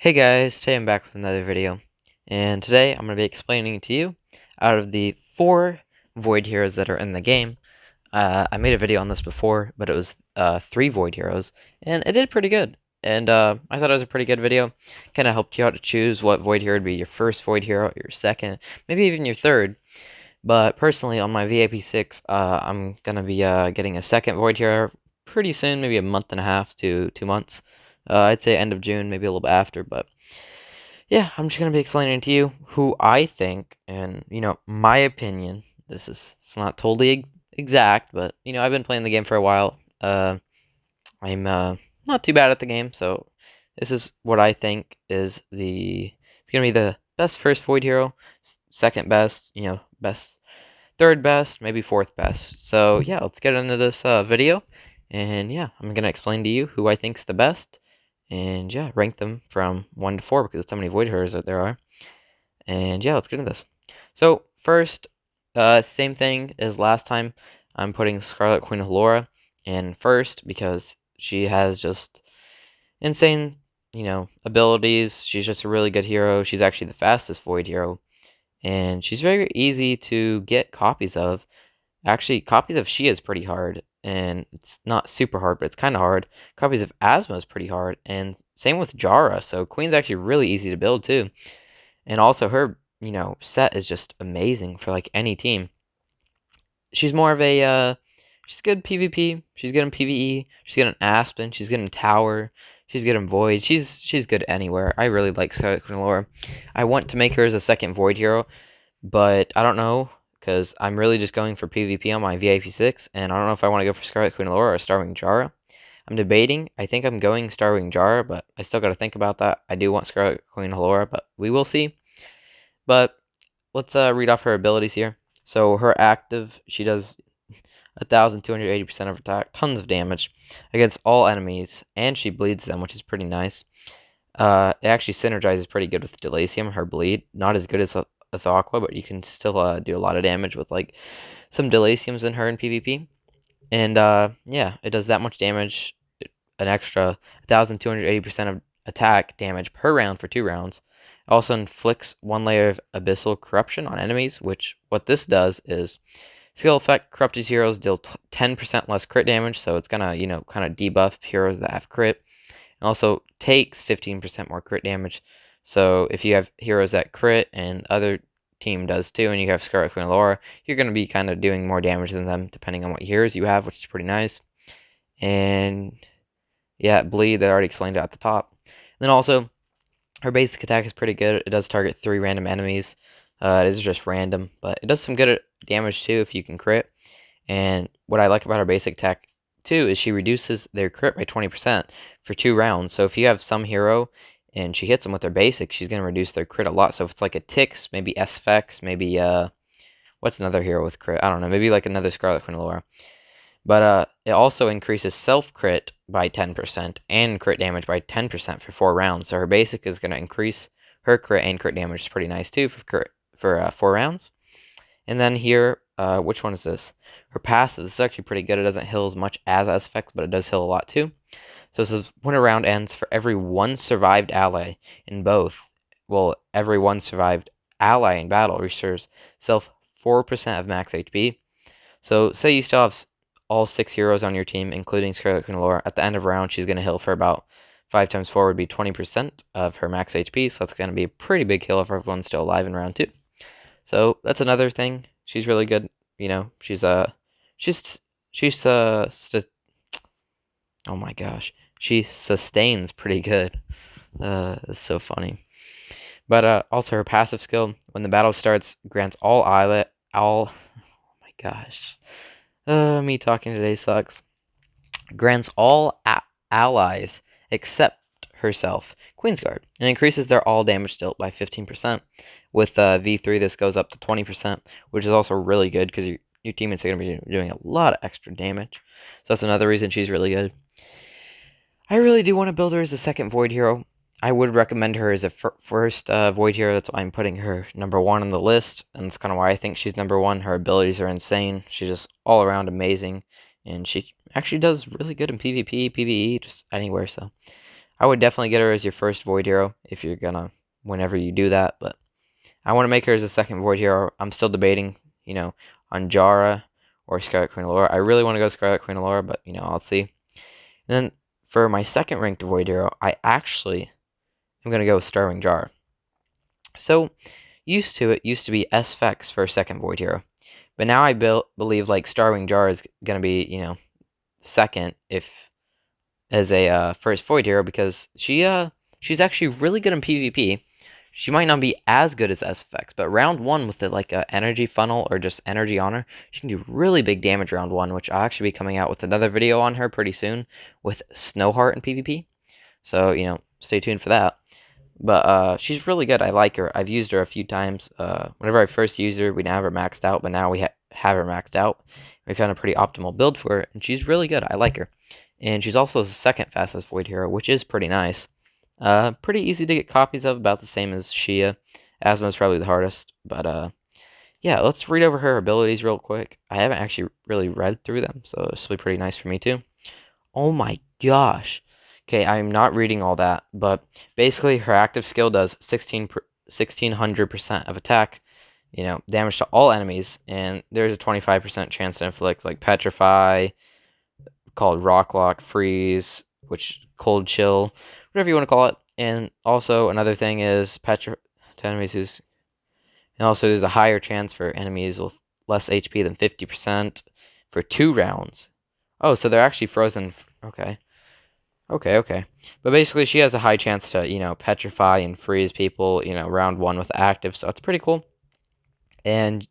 Hey guys, today I'm back with another video, and today I'm going to be explaining to you, out of the 4 Void Heroes that are in the game. I made a video on this before, but it was 3 Void Heroes, and it did pretty good. And I thought it was a pretty good video. Kind of helped you out to choose what Void Hero would be your first Void Hero, your second, maybe even your third. But personally, on my VIP 6, I'm going to be getting a second Void Hero pretty soon, maybe a month and a half to 2 months. I'd say end of June, maybe a little bit after, but yeah, I'm just gonna be explaining to you who I think, and my opinion. It's not totally exact, but I've been playing the game for a while. I'm not too bad at the game, so this is what I think is it's gonna be the best first Void Hero, second best, best, third best, maybe fourth best. So yeah, let's get into this video, and yeah, I'm gonna explain to you who I think's the best, and yeah, rank them from 1 to 4 because that's how many Void Heroes that there are. And yeah, let's get into this. So first, same thing as last time. I'm putting Scarlet Queen Laura in first because she has just insane, abilities. She's just a really good hero. She's actually the fastest Void Hero, and she's very easy to get copies of. Actually, copies of Shia is pretty hard, and it's not super hard, but it's kind of hard. Copies of Asma is pretty hard, and same with Jara. So Queen's actually really easy to build too, and also her, set is just amazing for like any team. She's more of a, she's good PvP. She's good in PvE. She's good in Aspen. She's good in Tower. She's good in Void. She's good anywhere. I really like Scarlet Queen Laura. I want to make her as a second Void hero, but I don't know because I'm really just going for PvP on my VIP 6, and I don't know if I want to go for Scarlet Queen Laura or Starwing Jar. I'm debating. I think I'm going Starwing Jar, but I still got to think about that. I do want Scarlet Queen Laura, but we will see. But let's read off her abilities here. So her active, she does 1,280% of attack, tons of damage against all enemies, and she bleeds them, which is pretty nice. It actually synergizes pretty good with Delacium, her bleed. Not as good as Aqua, but you can still do a lot of damage with like some Delaciums in her in PvP. And yeah, it does that much damage, an extra 1,280% of attack damage per round for 2 rounds. It also inflicts 1 layer of abyssal corruption on enemies, which what this does is skill effect, corrupted heroes deal 10% less crit damage, so it's gonna, kind of debuff heroes that have crit. It also takes 15% more crit damage. So if you have heroes that crit and other team does too, and you have Scarlet Queen Laura, you're going to be kind of doing more damage than them depending on what heroes you have, which is pretty nice. And yeah, bleed, I already explained it at the top. And then also, her basic attack is pretty good. It does target 3 random enemies. It is just random, but it does some good damage too if you can crit. And what I like about her basic attack too is she reduces their crit by 20% for 2 rounds. So if you have some hero and she hits them with their basic, she's going to reduce their crit a lot. So if it's like a Tix, maybe SFX, maybe what's another hero with crit? I don't know, maybe like another Scarlet Queen Laura. But it also increases self crit by 10% and crit damage by 10% for 4 rounds. So her basic is going to increase her crit and crit damage. Is pretty nice too for 4 rounds. And then here, which one is this? Her passive. This is actually pretty good. It doesn't heal as much as SFX, but it does heal a lot too. So it says when a round ends, for every 1 survived ally in both, well, every 1 survived ally in battle restores self 4% of max HP. So say you still have all 6 heroes on your team, including Scarlet Queen Laura. At the end of a round, she's going to heal for about 5 times 4 would be 20% of her max HP. So that's going to be a pretty big heal if everyone's still alive in round 2. So that's another thing. She's really good. She's oh my gosh, she sustains pretty good. It's so funny. But also her passive skill, when the battle starts, grants all oh my gosh. Me talking today sucks. Grants all allies except herself Queensguard and increases their all damage dealt by 15%. With V3, this goes up to 20%, which is also really good because your teammates are going to be doing a lot of extra damage. So that's another reason she's really good. I really do want to build her as a second Void hero. I would recommend her as a first Void hero. That's why I'm putting her number 1 on the list, and that's kind of why I think she's number 1. Her abilities are insane. She's just all around amazing, and she actually does really good in PvP, PvE, just anywhere. So I would definitely get her as your first Void Hero if you're gonna, whenever you do that, but I want to make her as a second Void Hero. I'm still debating, on Jara or Scarlet Queen Laura. I really want to go Scarlet Queen Laura, but, I'll see. And then for my second ranked Void Hero, I actually am going to go with Starwing Jar. So, it used to be S-Fex for a second Void Hero. But now I believe, like, Starwing Jar is going to be, second if as a first Void Hero because she's actually really good in PvP. She might not be as good as SFX, but round one with the like energy funnel or just energy on her, she can do really big damage round one, which I'll actually be coming out with another video on her pretty soon with Snowheart in PvP. So, stay tuned for that. But she's really good. I like her. I've used her a few times. Whenever I first used her, we didn't have her maxed out, but now we have her maxed out. We found a pretty optimal build for her, and she's really good. I like her. And she's also the second fastest Void Hero, which is pretty nice. Pretty easy to get copies of, about the same as Shia. Asma is probably the hardest, but yeah, let's read over her abilities real quick. I haven't actually really read through them, so this will be pretty nice for me too. Oh my gosh. Okay, I'm not reading all that, but basically her active skill does 1600% of attack, damage to all enemies, and there's a 25% chance to inflict like Petrify, called Rock Lock, Freeze, which Cold Chill, whatever you want to call it. And also another thing is to enemies who's, and also there's a higher chance for enemies with less HP than 50% for 2 rounds. Oh, so they're actually frozen. Okay. Okay. But basically, she has a high chance to, petrify and freeze people, round 1 with active. So it's pretty cool. And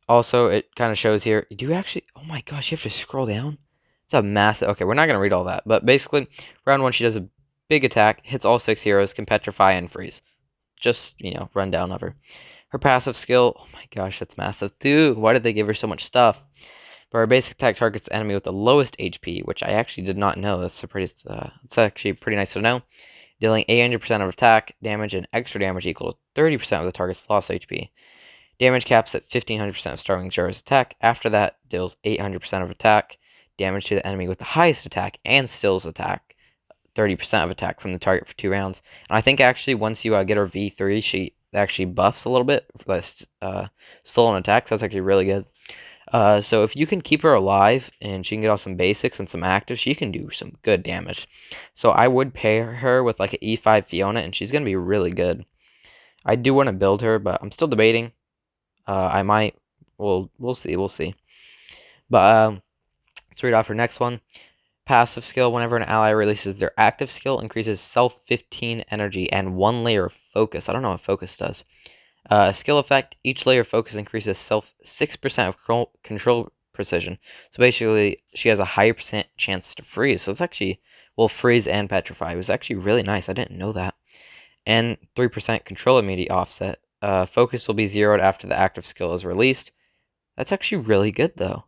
also, it kind of shows here. Do you actually? Oh my gosh, you have to scroll down. It's a massive. Okay, we're not gonna read all that, but basically, round 1 she does a big attack, hits all 6 heroes, can petrify and freeze. Just rundown of her. Her passive skill. Oh my gosh, that's massive too. Why did they give her so much stuff? But her basic attack targets the enemy with the lowest HP, which I actually did not know. That's it's actually pretty nice to know. Dealing 800% of attack damage and extra damage equal to 30% of the target's lost HP. Damage caps at 1500% of Starwing Jar's attack. After that, deals 800% of attack damage to the enemy with the highest attack and stills attack 30% of attack from the target for 2 rounds. And I think actually once you get her V3, she actually buffs a little bit for less stolen attack. So that's actually really good. So if you can keep her alive and she can get off some basics and some active, she can do some good damage. So I would pair her with like an E5 Fiona, and she's gonna be really good. I do want to build her, but I'm still debating. I might. We'll see. But let's read off her next one. Passive skill. Whenever an ally releases their active skill, increases self 15 energy and 1 layer of focus. I don't know what focus does. Skill effect. Each layer of focus increases self 6% of control precision. So basically, she has a higher percent chance to freeze. So it's actually freeze and petrify. It was actually really nice. I didn't know that. And 3% control immediate offset. Focus will be zeroed after the active skill is released. That's actually really good though.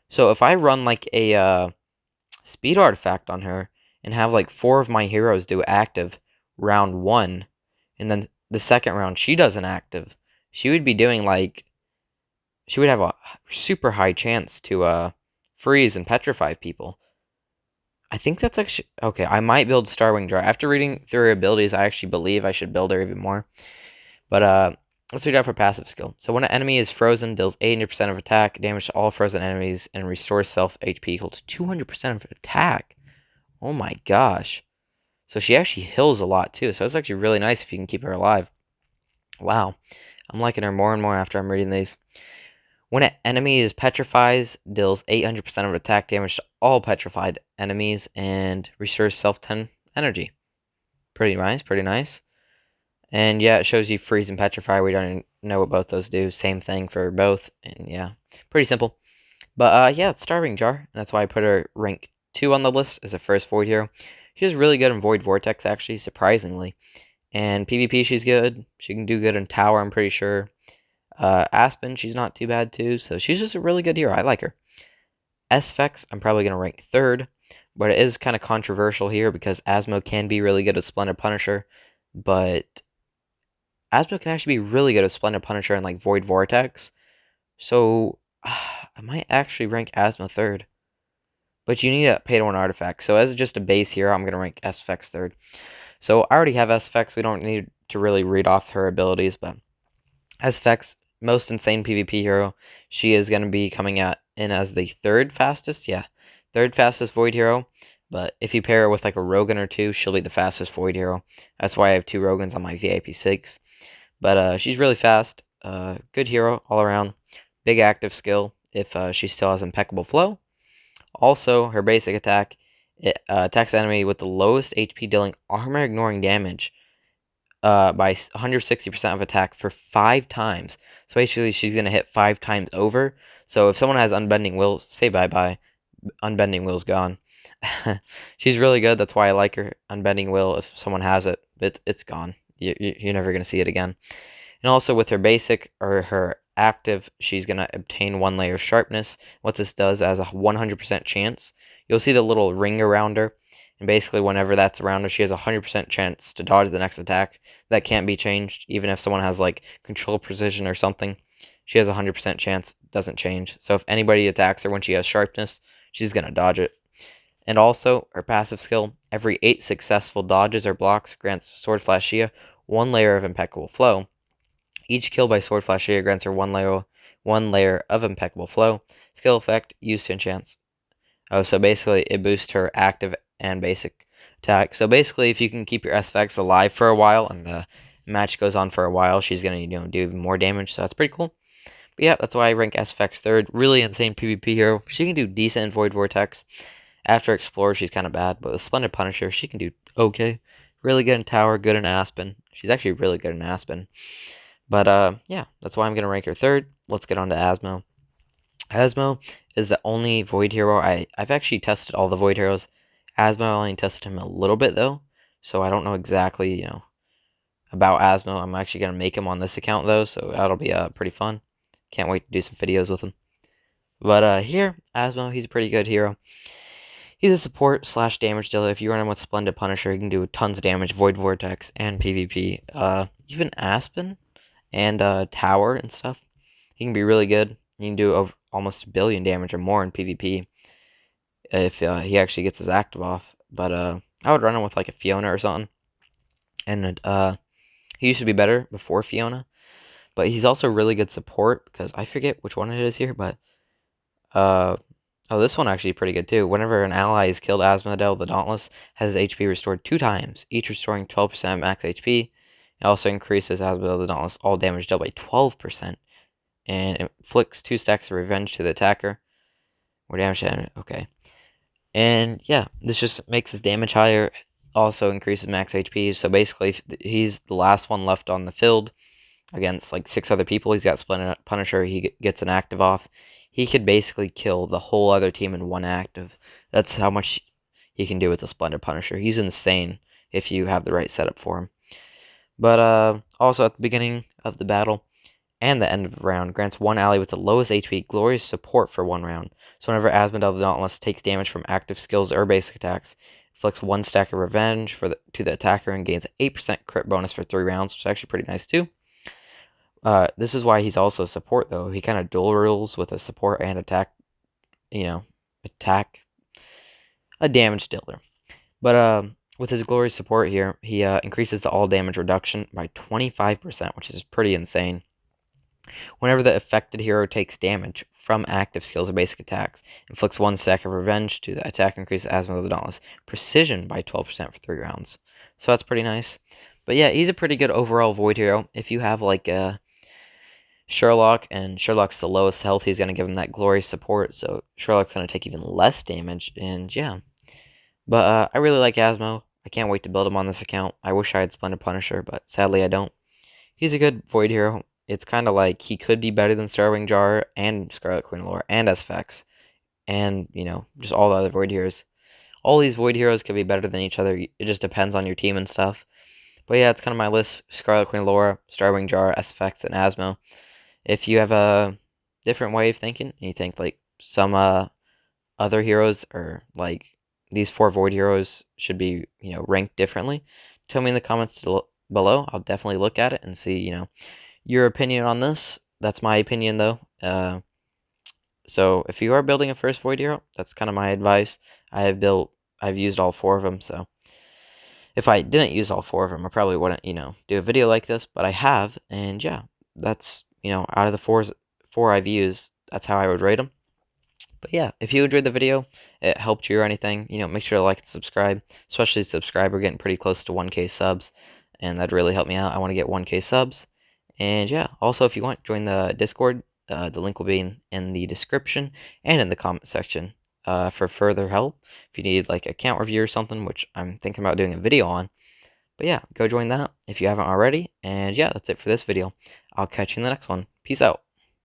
So if I run like a speed artifact on her and have like 4 of my heroes do active round 1, and then the second round she does an active, she would be doing like, she would have a super high chance to freeze and petrify people. I think that's actually okay. I might build Starwing Jar. After reading through her abilities, I actually believe I should build her even more. But let's read out for passive skill. So when an enemy is frozen, deals 800% of attack damage to all frozen enemies and restores self HP equal to 200% of attack. Oh my gosh. So she actually heals a lot too. So it's actually really nice if you can keep her alive. Wow. I'm liking her more and more after I'm reading these. When an enemy is petrifies, deals 800% of attack damage to all petrified enemies and restores self 10 energy. Pretty nice. And yeah, it shows you freeze and petrify. We don't even know what both those do. Same thing for both. And yeah, pretty simple. But yeah, it's Starving Jar. And that's why I put her rank 2 on the list as a first Void hero. She's really good in Void Vortex, actually, surprisingly. And PvP, she's good. She can do good in Tower, I'm pretty sure. Aspen, she's not too bad too. So she's just a really good hero. I like her. SFX, I'm probably going to rank 3rd. But it is kind of controversial here because Asmo can be really good at Splendid Punisher. But Asmo can actually be really good at Splendid Punisher and like Void Vortex. So I might actually rank Asmo 3rd. but you need a pay to win artifact. So as just a base hero, I'm gonna rank SFX third. So I already have SFX. We don't need to really read off her abilities, but SFX, most insane PvP hero. She is gonna be coming in as the third fastest. Yeah, third fastest Void hero. But if you pair her with like a Rogan or two, she'll be the fastest Void hero. That's why I have two Rogans on my VIP 6. But she's really fast. Good hero all around. Big active skill if she still has impeccable flow. Also, her basic attack, it attacks enemy with the lowest HP, dealing armor ignoring damage by 160% of attack for 5 times. So basically, she's going to hit 5 times over. So if someone has Unbending Will, say bye-bye. Unbending Will's gone. She's really good. That's why I like her. Unbending Will, if someone has it, it's gone. You're never going to see it again. And also with her basic or her active, she's going to obtain 1 layer of sharpness. What this does as a 100% chance, you'll see the little ring around her. And basically whenever that's around her, she has a 100% chance to dodge the next attack. That can't be changed. Even if someone has like control precision or something, she has a 100% chance. Doesn't change. So if anybody attacks her when she has sharpness, she's going to dodge it. And also, her passive skill, every 8 successful dodges or blocks grants Sword Flash Shia 1 layer of impeccable flow. Each kill by Sword Flash Shia grants her 1 layer of impeccable flow. Skill effect, used to enchants. Oh, so basically it boosts her active and basic attack. So basically, if you can keep your SFX alive for a while and the match goes on for a while, she's gonna do even more damage. So that's pretty cool. But yeah, that's why I rank SFX third. Really insane PvP hero. She can do decent in Void Vortex. After Explorer, she's kind of bad, but with Splendid Punisher, she can do okay. Really good in Tower, good in Aspen. She's actually really good in Aspen. But yeah, that's why I'm gonna rank her third. Let's get on to Asmo. Asmo is the only Void hero I've actually tested all the Void heroes. Asmo, I only tested him a little bit though, so I don't know exactly about Asmo. I'm actually gonna make him on this account though, so that'll be pretty fun. Can't wait to do some videos with him. But here, Asmo, he's a pretty good hero. He's a support / damage dealer. If you run him with Splendid Punisher, he can do tons of damage, Void Vortex, and PvP. Even Aspen and Tower and stuff. He can be really good. He can do over almost 1 billion damage or more in PvP if he actually gets his active off. But I would run him with like a Fiona or something. And he used to be better before Fiona. But he's also really good support because I forget which one it is here, but oh, this one actually pretty good too. Whenever an ally is killed, Asmodel the Dauntless has his HP restored 2 times, each restoring 12% max HP. It also increases Asmodel the Dauntless all damage dealt by 12%, and inflicts 2 stacks of revenge to the attacker. More damage, okay. And yeah, this just makes his damage higher. Also increases max HP. So basically, if he's the last one left on the field against like 6 other people. He's got Splendid Punisher. He gets an active off. He could basically kill the whole other team in 1 active. That's how much he can do with the Splendid Punisher. He's insane if you have the right setup for him. But also at the beginning of the battle and the end of the round, grants 1 ally with the lowest HP glorious support for 1 round. So whenever Asmodel the Dauntless takes damage from active skills or basic attacks, inflicts 1 stack of revenge to the attacker and gains an 8% crit bonus for 3 rounds, which is actually pretty nice too. This is why he's also support though. He kind of dual rules with a support and attack, attack, a damage dealer. But with his glorious support here, he increases the all damage reduction by 25%, which is pretty insane. Whenever the affected hero takes damage from active skills or basic attacks, inflicts 1 stack of revenge to the attack, increases Asmodel the Dauntless precision by 12% for 3 rounds. So that's pretty nice. But yeah, he's a pretty good overall Void hero. If you have like a Sherlock, and Sherlock's the lowest health, he's going to give him that glorious support, so Sherlock's going to take even less damage, and yeah. But I really like Asmo. I can't wait to build him on this account. I wish I had Splendid Punisher, but sadly I don't. He's a good Void hero. It's kind of like he could be better than Starwing Jar and Scarlet Queen lore and SFX, and, just all the other Void heroes. All these Void heroes could be better than each other. It just depends on your team and stuff. But yeah, it's kind of my list. Scarlet Queen Laura, Starwing Jar, SFX, and Asmo. If you have a different way of thinking, and you think like some other heroes or like these 4 Void heroes should be ranked differently, tell me in the comments below. I'll definitely look at it and see your opinion on this. That's my opinion though. So if you are building a first void hero, that's kind of my advice. I've used all 4 of them, so if I didn't use all 4 of them, I probably wouldn't, do a video like this, but I have, and yeah, that's, out of the 4 I've used, that's how I would rate them. But yeah, if you enjoyed the video, it helped you or anything, make sure to like and subscribe, especially subscribe. We're getting pretty close to 1K subs, and that'd really help me out. I want to get 1K subs. And yeah, also if you want, join the Discord. The link will be in the description and in the comment section for further help. If you need like account review or something, which I'm thinking about doing a video on. But yeah, go join that if you haven't already. And yeah, that's it for this video. I'll catch you in the next one. Peace out.